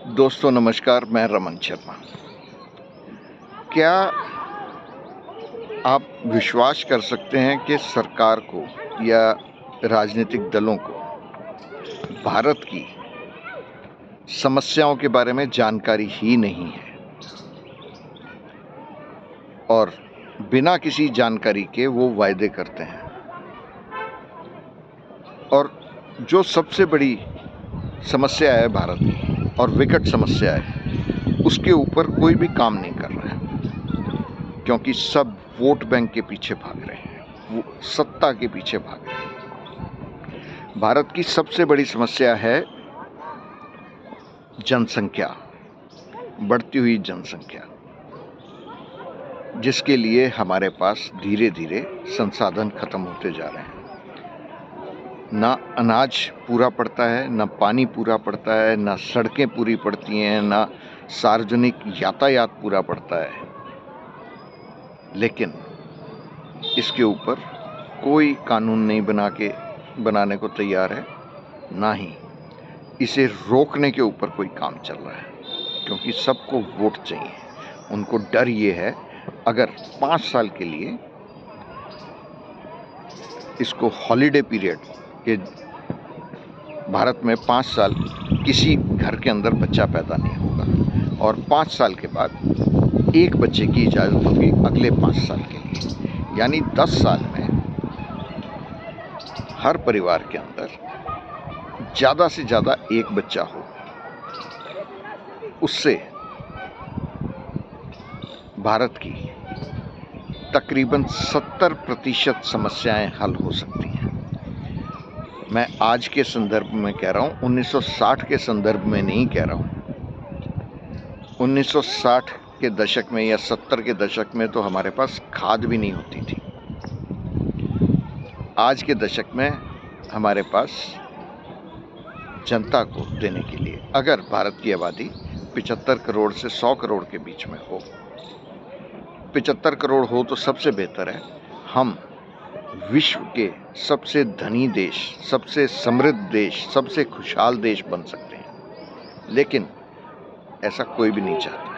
दोस्तों नमस्कार, मैं रमन शर्मा। क्या आप विश्वास कर सकते हैं कि सरकार को या राजनीतिक दलों को भारत की समस्याओं के बारे में जानकारी ही नहीं है और बिना किसी जानकारी के वो वायदे करते हैं और जो सबसे बड़ी समस्या है भारत की और विकट समस्या है उसके ऊपर कोई भी काम नहीं कर रहा है, क्योंकि सब वोट बैंक के पीछे भाग रहे हैं, वो सत्ता के पीछे भाग रहे हैं। भारत की सबसे बड़ी समस्या है जनसंख्या, बढ़ती हुई जनसंख्या, जिसके लिए हमारे पास धीरे धीरे संसाधन खत्म होते जा रहे हैं। ना अनाज पूरा पड़ता है, ना पानी पूरा पड़ता है, ना सड़कें पूरी पड़ती हैं, ना सार्वजनिक यातायात पूरा पड़ता है। लेकिन इसके ऊपर कोई कानून नहीं बनाने को तैयार है, ना ही इसे रोकने के ऊपर कोई काम चल रहा है, क्योंकि सबको वोट चाहिए। उनको डर ये है, अगर 5 साल के लिए इसको हॉलिडे पीरियड के भारत में 5 साल किसी घर के अंदर बच्चा पैदा नहीं होगा और 5 साल के बाद एक बच्चे की इजाज़त होगी अगले 5 साल के लिए, यानी 10 साल में हर परिवार के अंदर ज़्यादा से ज़्यादा एक बच्चा हो। उससे भारत की तकरीबन 70% समस्याएं हल हो सकती हैं। मैं आज के संदर्भ में कह रहा हूँ, 1960 के संदर्भ में नहीं कह रहा हूँ। 1960 के दशक में या 70 के दशक में तो हमारे पास खाद भी नहीं होती थी। आज के दशक में हमारे पास जनता को देने के लिए, अगर भारत की आबादी 75 करोड़ से 100 करोड़ के बीच में हो, 75 करोड़ हो तो सबसे बेहतर है। हम विश्व के सबसे धनी देश, सबसे समृद्ध देश, सबसे खुशहाल देश बन सकते हैं, लेकिन ऐसा कोई भी नहीं चाहता।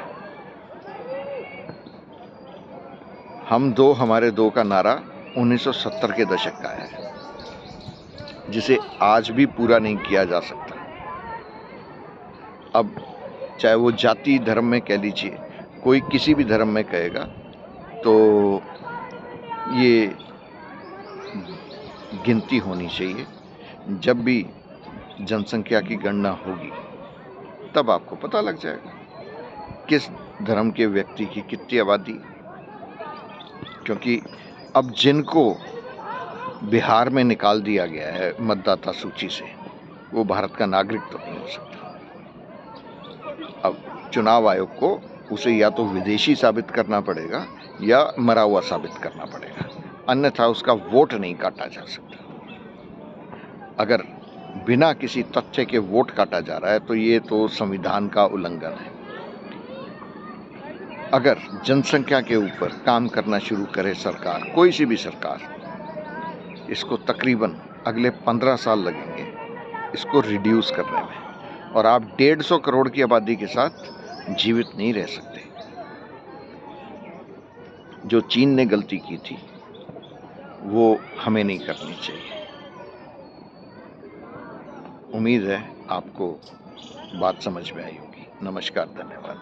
हम दो हमारे दो का नारा 1970 के दशक का है, जिसे आज भी पूरा नहीं किया जा सकता। अब चाहे वो जाति धर्म में कह लीजिए, कोई किसी भी धर्म में कहेगा तो ये गिनती होनी चाहिए। जब भी जनसंख्या की गणना होगी तब आपको पता लग जाएगा किस धर्म के व्यक्ति की कितनी आबादी, क्योंकि अब जिनको बिहार में निकाल दिया गया है मतदाता सूची से, वो भारत का नागरिक तो नहीं हो सकता। अब चुनाव आयोग को उसे या तो विदेशी साबित करना पड़ेगा या मरा हुआ साबित करना पड़ेगा, अन्यथा उसका वोट नहीं काटा जा सकता। अगर बिना किसी तथ्य के वोट काटा जा रहा है तो ये तो संविधान का उल्लंघन है। अगर जनसंख्या के ऊपर काम करना शुरू करे सरकार, कोई सी भी सरकार, इसको तकरीबन अगले 15 साल लगेंगे इसको रिड्यूस करने में, और आप 150 करोड़ की आबादी के साथ जीवित नहीं रह सकते। जो चीन ने गलती की थी वो हमें नहीं करनी चाहिए। उम्मीद है आपको बात समझ में आई होगी। नमस्कार, धन्यवाद।